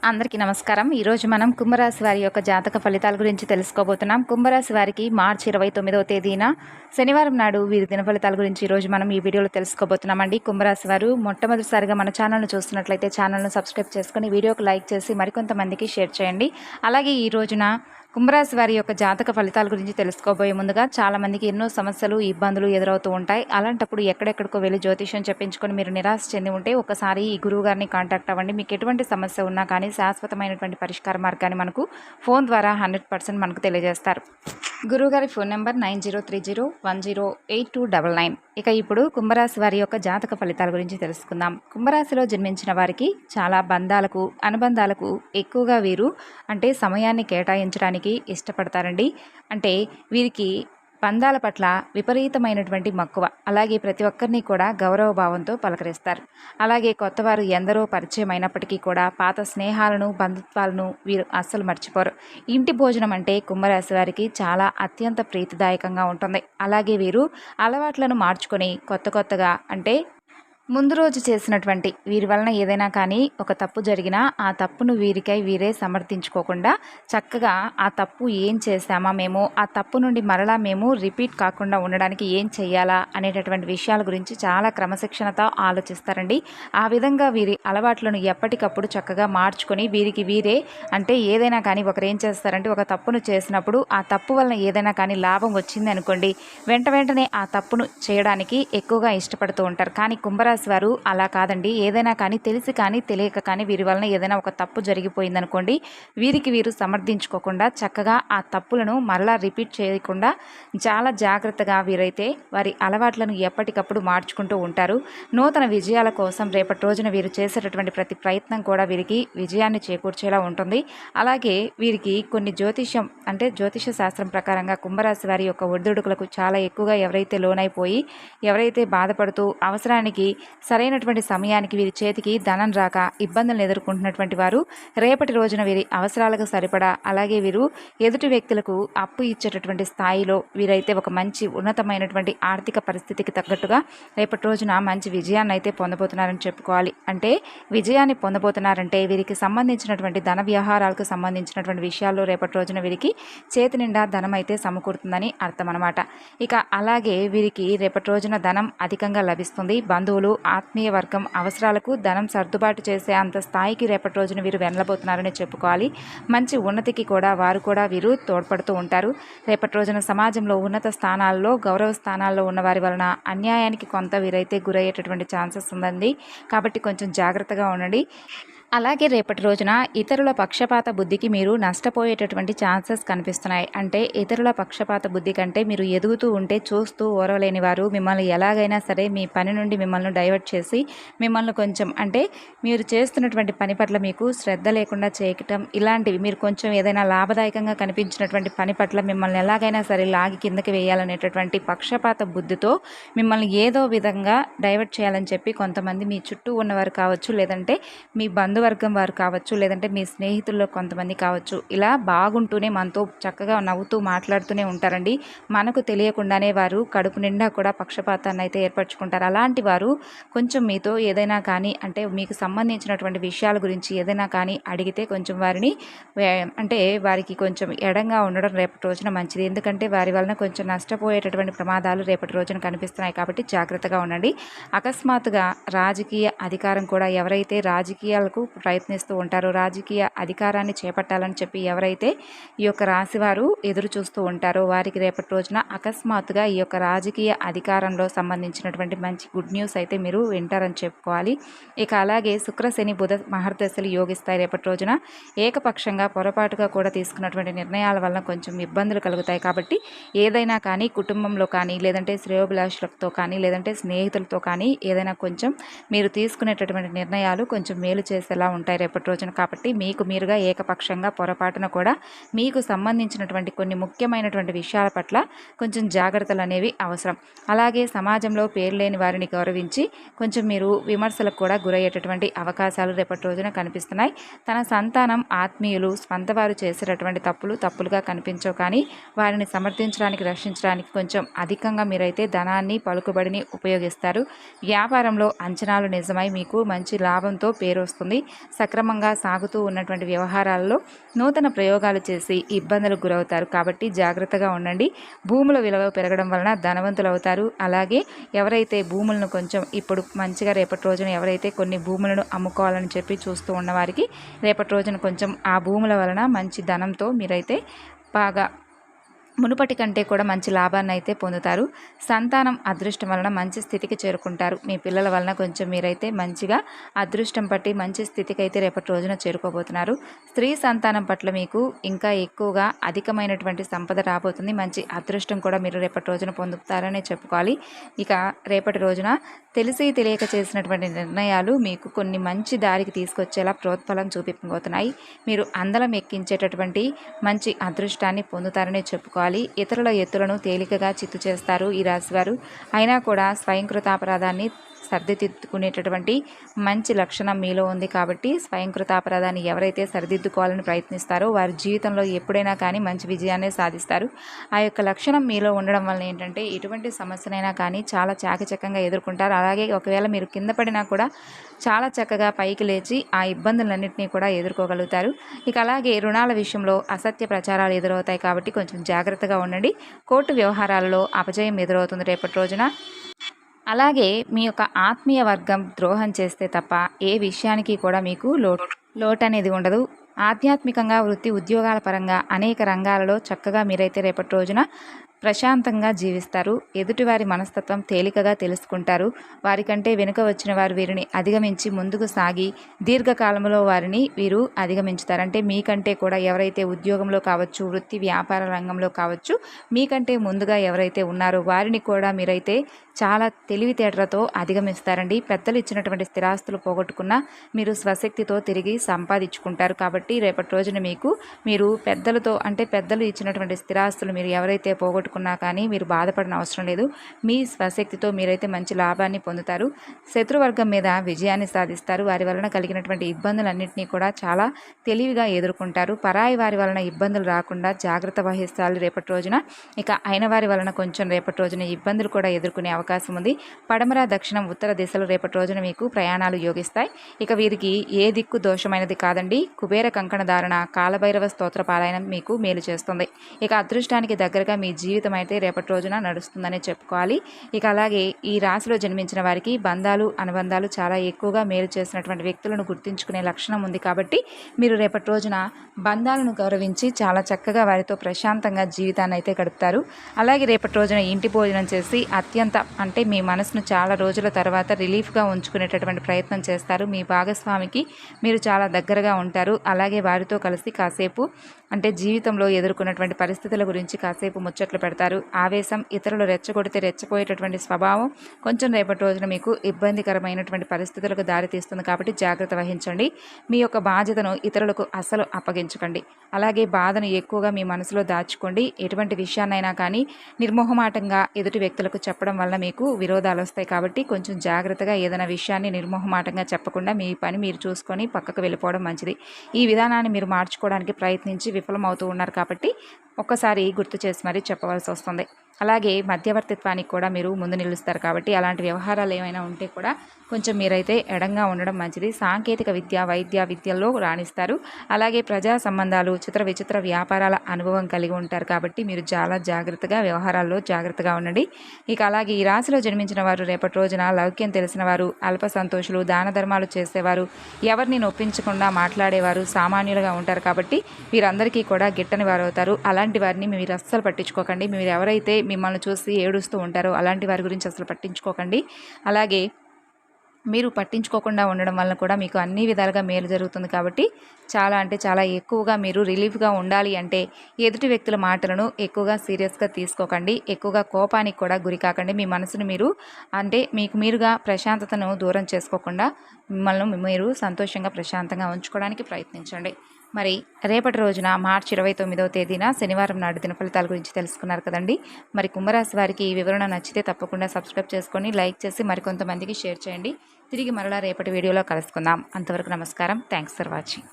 అందరికీ నమస్కారం. ఈరోజు మనం కుంభరాశి వారి యొక్క జాతక ఫలితాల గురించి తెలుసుకోబోతున్నాం. కుంభరాశి వారికి మార్చి 29వ తేదీన శనివారం నాడు వీరి దిన ఫలితాల గురించి ఈరోజు మనం ఈ వీడియోలో తెలుసుకోబోతున్నామండి. కుంభరాశి వారు మొట్టమొదటిసారిగా మన ఛానల్ను చూస్తున్నట్లయితే ఛానల్ను సబ్స్క్రైబ్ చేసుకుని వీడియోకి లైక్ చేసి మరికొంతమందికి షేర్ చేయండి. అలాగే ఈ రోజున కుంభరాశి వారి యొక్క జాతక ఫలితాల గురించి తెలుసుకోబోయే ముందుగా చాలామందికి ఎన్నో సమస్యలు ఇబ్బందులు ఎదురవుతూ ఉంటాయి. అలాంటప్పుడు ఎక్కడెక్కడికో వెళ్ళి జ్యోతిష్యం చెప్పించుకొని మీరు నిరాశ చెంది ఉంటే ఒకసారి ఈ గురువు గారిని కాంటాక్ట్ అవ్వండి. మీకు ఎటువంటి సమస్య ఉన్నా కానీ శాశ్వతమైనటువంటి పరిష్కార మార్గాన్ని మనకు ఫోన్ ద్వారా 100% మనకు తెలియజేస్తారు. గురువుగారి ఫోన్ నెంబర్ 9030108299. ఇక ఇప్పుడు కుంభరాశి వారి యొక్క జాతక ఫలితాల గురించి తెలుసుకుందాం. కుంభరాశిలో జన్మించిన వారికి చాలా బంధాలకు అనుబంధాలకు ఎక్కువగా వీరు సమయాన్ని కేటాయించడానికి ఇష్టపడతారండి. వీరికి బంధాల పట్ల విపరీతమైనటువంటి మక్కువ. అలాగే ప్రతి ఒక్కరిని కూడా గౌరవ భావంతో పలకరిస్తారు. అలాగే కొత్తవారు ఎందరో పరిచయం అయినప్పటికీ కూడా పాత స్నేహాలను బంధుత్వాలను వీరు అస్సలు మర్చిపోరు. ఇంటి భోజనం అంటే కుంభరాశి వారికి చాలా అత్యంత ప్రీతిదాయకంగా ఉంటుంది. అలాగే వీరు అలవాట్లను మార్చుకొని కొత్తగా ముందు రోజు చేసినటువంటి వీరి వలన ఏదైనా కానీ ఒక తప్పు జరిగినా ఆ తప్పును వీరికై వీరే సమర్థించుకోకుండా చక్కగా ఆ తప్పు ఏం చేశామా మేము, ఆ తప్పు నుండి మరలా మేము రిపీట్ కాకుండా ఉండడానికి ఏం చేయాలా అనేటటువంటి విషయాల గురించి చాలా క్రమశిక్షణతో ఆలోచిస్తారండి. ఆ విధంగా వీరి అలవాట్లను ఎప్పటికప్పుడు చక్కగా మార్చుకొని వీరికి వీరే ఏదైనా కానీ ఒకరు ఏం చేస్తారంటే ఒక తప్పును చేసినప్పుడు ఆ తప్పు వలన ఏదైనా కానీ లాభం వచ్చింది అనుకోండి, వెంటనే ఆ తప్పును చేయడానికి ఎక్కువగా ఇష్టపడుతూ ఉంటారు. కానీ కుంభరాశి వారు అలా కాదండి. ఏదైనా కానీ తెలిసి కానీ తెలియక కానీ వీరి వలన ఏదైనా ఒక తప్పు జరిగిపోయిందనుకోండి, వీరికి వీరు సమర్థించుకోకుండా చక్కగా ఆ తప్పులను మరలా రిపీట్ చేయకుండా చాలా జాగ్రత్తగా వీరైతే వారి అలవాట్లను ఎప్పటికప్పుడు మార్చుకుంటూ ఉంటారు. నూతన విజయాల కోసం రేపటి రోజున వీరు చేసేటటువంటి ప్రతి ప్రయత్నం కూడా వీరికి విజయాన్ని చేకూర్చేలా ఉంటుంది. అలాగే వీరికి కొన్ని జ్యోతిష శాస్త్రం ప్రకారంగా కుంభరాశి వారి యొక్క ఒడిదుడుకులకు చాలా ఎక్కువగా ఎవరైతే లోనైపోయి ఎవరైతే బాధపడుతూ అవసరానికి సరైనటువంటి సమయానికి వీరి చేతికి ధనం రాక ఇబ్బందులను ఎదుర్కొంటున్నటువంటి వారు రేపటి రోజున వీరి అవసరాలకు సరిపడా అలాగే వీరు ఎదుటి వ్యక్తులకు అప్పు ఇచ్చేటటువంటి స్థాయిలో వీరైతే ఒక మంచి ఉన్నతమైనటువంటి ఆర్థిక పరిస్థితికి తగ్గట్టుగా రేపటి రోజున మంచి విజయాన్ని అయితే పొందబోతున్నారని చెప్పుకోవాలి. విజయాన్ని పొందబోతున్నారంటే వీరికి సంబంధించినటువంటి ధన వ్యవహారాలకు సంబంధించినటువంటి విషయాల్లో రేపటి రోజున వీరికి చేతి నిండా ధనం అయితే సమకూరుతుందని అర్థం అన్నమాట. ఇక అలాగే వీరికి రేపటి రోజున ధనం అధికంగా లభిస్తుంది. బంధువులు ఆత్మీయ వర్గం అవసరాలకు ధనం సర్దుబాటు చేసే అంత స్థాయికి రేపటి రోజున వీరు వెళ్ళబోతున్నారని చెప్పుకోవాలి. మంచి ఉన్నతికి కూడా వీరు తోడ్పడుతూ ఉంటారు. రేపటి రోజున సమాజంలో ఉన్నత స్థానాల్లో గౌరవ స్థానాల్లో ఉన్న వారి వలన అన్యాయానికి కొంత వీరైతే గురయ్యేటటువంటి ఛాన్సెస్ ఉందండి. కాబట్టి కొంచెం జాగ్రత్తగా ఉండండి. అలాగే రేపటి రోజున ఇతరుల పక్షపాత బుద్ధికి మీరు నష్టపోయేటటువంటి ఛాన్సెస్ కనిపిస్తున్నాయి. ఇతరుల పక్షపాత బుద్ధి కంటే మీరు ఎదుగుతూ ఉంటే చూస్తూ ఓరవలేని వారు మిమ్మల్ని ఎలాగైనా సరే మీ పని నుండి మిమ్మల్ని డైవర్ట్ చేసి మిమ్మల్ని కొంచెం మీరు చేస్తున్నటువంటి పని పట్ల మీకు శ్రద్ధ లేకుండా చేయటం, ఇలాంటివి మీరు కొంచెం ఏదైనా లాభదాయకంగా కనిపించినటువంటి పని పట్ల మిమ్మల్ని ఎలాగైనా సరే లాగి కిందకి వేయాలనేటటువంటి పక్షపాత బుద్ధితో మిమ్మల్ని ఏదో విధంగా డైవర్ట్ చేయాలని చెప్పి కొంతమంది మీ చుట్టూ ఉన్నవారు కావచ్చు, లేదంటే మీ బంధువర్గం వారు కావచ్చు, లేదంటే మీ స్నేహితుల్లో కొంతమంది కావచ్చు, ఇలా బాగుంటూనే మనతో చక్కగా నవ్వుతూ మాట్లాడుతూనే ఉంటారండి. మనకు తెలియకుండానే వారు కడుపు నిండా కూడా పక్షపాతాన్ని అయితే ఏర్పరచుకుంటారు. అలాంటి వారు కొంచెం మీతో ఏదైనా కానీ మీకు సంబంధించినటువంటి విషయాల గురించి ఏదైనా కానీ అడిగితే కొంచెం వారిని వారికి కొంచెం ఎడంగా ఉండడం రేపటి రోజున మంచిది. ఎందుకంటే వారి వలన కొంచెం నష్టపోయేటటువంటి ప్రమాదాలు రేపటి రోజున కనిపిస్తున్నాయి. కాబట్టి జాగ్రత్తగా ఉండండి. అకస్మాత్తుగా రాజకీయ అధికారం కూడా ఎవరైతే రాజకీయాలకు ప్రయత్నిస్తూ ఉంటారో, రాజకీయ అధికారాన్ని చేపట్టాలని చెప్పి ఎవరైతే ఈ యొక్క రాశివారు ఎదురు చూస్తూ ఉంటారో వారికి రేపటి రోజున అకస్మాత్తుగా ఈ యొక్క రాజకీయ అధికారంలో సంబంధించినటువంటి మంచి గుడ్ న్యూస్ అయితే మీరు వింటారని చెప్పుకోవాలి. ఇక అలాగే శుక్ర శని బుధ మహర్దశలు యోగిస్తాయి రేపటి రోజున. ఏకపక్షంగా పొరపాటుగా కూడా తీసుకున్నటువంటి నిర్ణయాల వల్ల కొంచెం ఇబ్బందులు కలుగుతాయి. కాబట్టి ఏదైనా కానీ కుటుంబంలో కానీ లేదంటే శ్రేయోభిలాషులతో కానీ లేదంటే స్నేహితులతో కానీ ఏదైనా కొంచెం మీరు తీసుకునేటటువంటి నిర్ణయాలు కొంచెం మేలు చేసేలా ఉంటాయి రేపటి రోజున. కాబట్టి మీకు మీరుగా ఏకపక్షంగా పొరపాటున కూడా మీకు సంబంధించినటువంటి కొన్ని ముఖ్యమైనటువంటి విషయాల పట్ల కొంచెం జాగ్రత్తలు అనేవి అవసరం. అలాగే సమాజంలో పేరు లేని వారిని గౌరవించి కొంచెం మీరు విమర్శలకు కూడా గురయ్యేటటువంటి అవకాశాలు రేపటి రోజున కనిపిస్తున్నాయి. తన సంతానం ఆత్మీయులు స్వంతవారు చేసేటటువంటి తప్పులుగా కనిపించవు, కానీ వారిని సమర్థించడానికి రక్షించడానికి కొంచెం అధికంగా మీరైతే ధనాన్ని పలుకుబడిని ఉపయోగిస్తారు. వ్యాపారంలో అంచనాలు నిజమై మీకు మంచి లాభంతో పేరు వస్తుంది. సక్రమంగా సాగుతూ ఉన్నటువంటి వ్యవహారాల్లో నూతన ప్రయోగాలు చేసి ఇబ్బందులకు గురవుతారు. కాబట్టి జాగ్రత్తగా ఉండండి. భూముల విలువ పెరగడం వలన ధనవంతులు అవుతారు. అలాగే ఎవరైతే భూములను కొంచెం ఇప్పుడు మంచిగా రేపటి రోజున ఎవరైతే కొన్ని భూములను అమ్ముకోవాలని చెప్పి చూస్తూ ఉన్నవారికి రేపటి రోజున కొంచెం ఆ భూముల వలన మంచి ధనంతో మీరైతే బాగా మునుపటి కంటే కూడా మంచి లాభాన్ని అయితే పొందుతారు. సంతానం అదృష్టం వలన మంచి స్థితికి చేరుకుంటారు. మీ పిల్లల వలన కొంచెం మీరైతే మంచిగా అదృష్టం పట్టి మంచి స్థితికి అయితే రేపటి రోజున చేరుకోబోతున్నారు. స్త్రీ సంతానం పట్ల మీకు ఇంకా ఎక్కువగా అధికమైనటువంటి సంపద రాబోతుంది. మంచి అదృష్టం కూడా మీరు రేపటి రోజున పొందుతారనే చెప్పుకోవాలి. ఇక రేపటి రోజున తెలిసి తెలియక చేసినటువంటి నిర్ణయాలు మీకు కొన్ని మంచి దారికి తీసుకొచ్చేలా ప్రోత్ఫలం చూపించబోతున్నాయి. మీరు అందలం ఎక్కించేటటువంటి మంచి అదృష్టాన్ని పొందుతారనే చెప్పుకోవాలి. ఇతరుల ఎత్తులను తేలికగా చిత్తు చేస్తారు ఈ రాశివారు. అయినా కూడా స్వయంకృతాపరాధాన్ని సరిదిద్దుకునేటటువంటి మంచి లక్షణం మీలో ఉంది. కాబట్టి స్వయంకృతాపరాధాన్ని ఎవరైతే సరిదిద్దుకోవాలని ప్రయత్నిస్తారో వారి జీవితంలో ఎప్పుడైనా కానీ మంచి విజయాన్ని సాధిస్తారు. ఆ యొక్క లక్షణం మీలో ఉండడం వల్ల ఏంటంటే ఎటువంటి సమస్యనైనా కానీ చాలా చాకచక్యంగా ఎదుర్కొంటారు. అలాగే ఒకవేళ మీరు కింద పడినా కూడా చాలా చక్కగా పైకి లేచి ఆ ఇబ్బందులన్నింటినీ కూడా ఎదుర్కోగలుగుతారు. ఇక అలాగే రుణాల విషయంలో అసత్య ప్రచారాలు ఎదురవుతాయి. కాబట్టి కొంచెం జాగ్రత్తగా ఉండండి. కోర్టు వ్యవహారాలలో అపజయం ఎదురవుతుంది రేపటి రోజున. అలాగే మీ యొక్క ఆత్మీయ వర్గం ద్రోహం చేస్తే తప్ప ఏ విషయానికి కూడా మీకు లోటు అనేది ఉండదు. ఆధ్యాత్మికంగా వృత్తి ఉద్యోగాల పరంగా అనేక రంగాలలో చక్కగా మీరైతే రేపటి రోజున ప్రశాంతంగా జీవిస్తారు. ఎదుటివారి మనస్తత్వం తేలికగా తెలుసుకుంటారు. వారికంటే వెనుక వచ్చిన వారు వీరిని అధిగమించి ముందుకు సాగి దీర్ఘకాలంలో వారిని వీరు అధిగమించుతారు. అంటే మీకంటే కూడా ఎవరైతే ఉద్యోగంలో కావచ్చు, వృత్తి వ్యాపార రంగంలో కావచ్చు, మీకంటే ముందుగా ఎవరైతే ఉన్నారో వారిని కూడా మీరైతే చాలా తెలివితేటలతో అధిగమిస్తారండి. పెద్దలు ఇచ్చినటువంటి స్థిరాస్తులు పోగొట్టుకున్న మీరు స్వశక్తితో తిరిగి సంపాదించుకుంటారు. కాబట్టి రేపటి రోజున మీరు పెద్దలతో అంటే పెద్దలు ఇచ్చినటువంటి స్థిరాస్తులు మీరు ఎవరైతే పోగొట్టుకున్నా కానీ మీరు బాధపడిన అవసరం లేదు. మీ స్వశక్తితో మీరైతే మంచి లాభాన్ని పొందుతారు. శత్రువర్గం మీద విజయాన్ని సాధిస్తారు. వారి వలన కలిగినటువంటి ఇబ్బందులన్నింటినీ కూడా చాలా తెలివిగా ఎదుర్కొంటారు. పరాయి వారి వలన ఇబ్బందులు రాకుండా జాగ్రత్త వహిస్తారు రేపటి రోజున. ఇక అయిన వారి వలన కొంచెం రేపటి రోజున ఇబ్బందులు కూడా ఎదుర్కొనే అవకాశం ఉంది. పడమర, దక్షిణం, ఉత్తర దిశలు రేపటి రోజున మీకు ప్రయాణాలు యోగిస్తాయి. ఇక వీరికి ఏ దిక్కు దోషమైనది కాదండి. కుబేర కంకణ ధారణ, కాలభైరవ స్తోత్ర పారాయణం మీకు మేలు చేస్తుంది. ఇక అదృష్టానికి దగ్గరగా మీ జీవితం అయితే రేపటి రోజున నడుస్తుందనే చెప్పుకోవాలి. ఇక అలాగే ఈ రాశిలో జన్మించిన వారికి బంధాలు, అనుబంధాలు చాలా ఎక్కువగా మేలు చేసినటువంటి వ్యక్తులను గుర్తించుకునే లక్షణం ఉంది. కాబట్టి మీరు రేపటి రోజున బంధాలను గౌరవించి చాలా చక్కగా వారితో ప్రశాంతంగా జీవితాన్ని అయితే గడుపుతారు. అలాగే రేపటి రోజున ఇంటి భోజనం చేసి అత్యంత అంటే మీ మనసును చాలా రోజుల తర్వాత రిలీఫ్గా ఉంచుకునేటటువంటి ప్రయత్నం చేస్తారు. మీ భాగస్వామికి మీరు చాలా దగ్గరగా ఉంటారు. అలాగే వారితో కలిసి కాసేపు అంటే జీవితంలో ఎదుర్కొన్నటువంటి పరిస్థితుల గురించి కాసేపు ముచ్చట్లు పెడతారు. ఆవేశం, ఇతరులు రెచ్చగొడితే రెచ్చిపోయేటటువంటి స్వభావం కొంచెం రేపటి రోజున మీకు ఇబ్బందికరమైనటువంటి పరిస్థితులకు దారితీస్తుంది. కాబట్టి జాగ్రత్త వహించండి. మీ యొక్క బాధ్యతను ఇతరులకు అస్సలు అప్పగించకండి. అలాగే బాధను ఎక్కువగా మీ మనసులో దాచుకోండి. ఎటువంటి విషయాన్నైనా కానీ నిర్మోహమాటంగా ఎదుటి వ్యక్తులకు చెప్పడం వల్ల మీకు విరోధాలు వస్తాయి. కాబట్టి కొంచెం జాగ్రత్తగా ఏదైనా విషయాన్ని నిర్మోహమాటంగా చెప్పకుండా మీ పని మీరు చూసుకొని పక్కకు వెళ్ళిపోవడం మంచిది. ఈ విధానాన్ని మీరు మార్చుకోవడానికి ప్రయత్నించి విఫలమవుతూ ఉన్నారు. కాబట్టి ఒక్కసారి గుర్తు చేసి మరీ చెప్పవలసి వస్తుంది. అలాగే మధ్యవర్తిత్వానికి కూడా మీరు ముందు నిలుస్తారు. కాబట్టి అలాంటి వ్యవహారాలు ఏమైనా ఉంటే కూడా కొంచెం మీరైతే ఎడంగా ఉండడం మంచిది. సాంకేతిక విద్య, వైద్య విద్యల్లో రాణిస్తారు. అలాగే ప్రజా సంబంధాలు, చిత్ర విచిత్ర వ్యాపారాల అనుభవం కలిగి ఉంటారు. కాబట్టి మీరు చాలా జాగ్రత్తగా వ్యవహారాల్లో జాగ్రత్తగా ఉండండి. ఇక అలాగే ఈ రాశిలో జన్మించిన వారు రేపటి రోజున లౌక్యం తెలిసిన వారు, అల్ప సంతోషులు, దాన ధర్మాలు చేసేవారు, ఎవరిని నొప్పించకుండా మాట్లాడేవారు సామాన్యులుగా ఉంటారు. కాబట్టి వీరందరికీ కూడా గిట్టని వారు అవుతారు. అలాంటి వారిని మీరు అస్సలు పట్టించుకోకండి. మీరు ఎవరైతే మిమ్మల్ని చూసి ఏడుస్తూ ఉంటారో అలాంటి వారి గురించి అసలు పట్టించుకోకండి. అలాగే మీరు పట్టించుకోకుండా ఉండడం వల్ల కూడా మీకు అన్ని విధాలుగా మేలు జరుగుతుంది. కాబట్టి చాలా అంటే చాలా ఎక్కువగా మీరు రిలీఫ్గా ఉండాలి అంటే ఎదుటి వ్యక్తుల మాటలను ఎక్కువగా సీరియస్గా తీసుకోకండి. ఎక్కువగా కోపానికి కూడా గురి కాకండి. మీ మనసును మీరు అంటే మీకు మీరుగా ప్రశాంతతను దూరం చేసుకోకుండా మిమ్మల్ని మీరు సంతోషంగా ప్రశాంతంగా ఉంచుకోవడానికి ప్రయత్నించండి. మరి రేపటి రోజున మార్చి 29వ తేదీన శనివారం నాడు దిన ఫలితాల గురించి తెలుసుకున్నారు కదండి. మరి కుంభరాశి వారికి ఈ వివరణ నచ్చితే తప్పకుండా సబ్స్క్రైబ్ చేసుకొని లైక్ చేసి మరికొంతమందికి షేర్ చేయండి. తిరిగి మరలా రేపటి వీడియోలో కలుసుకుందాం. అంతవరకు నమస్కారం. Thanks for watching.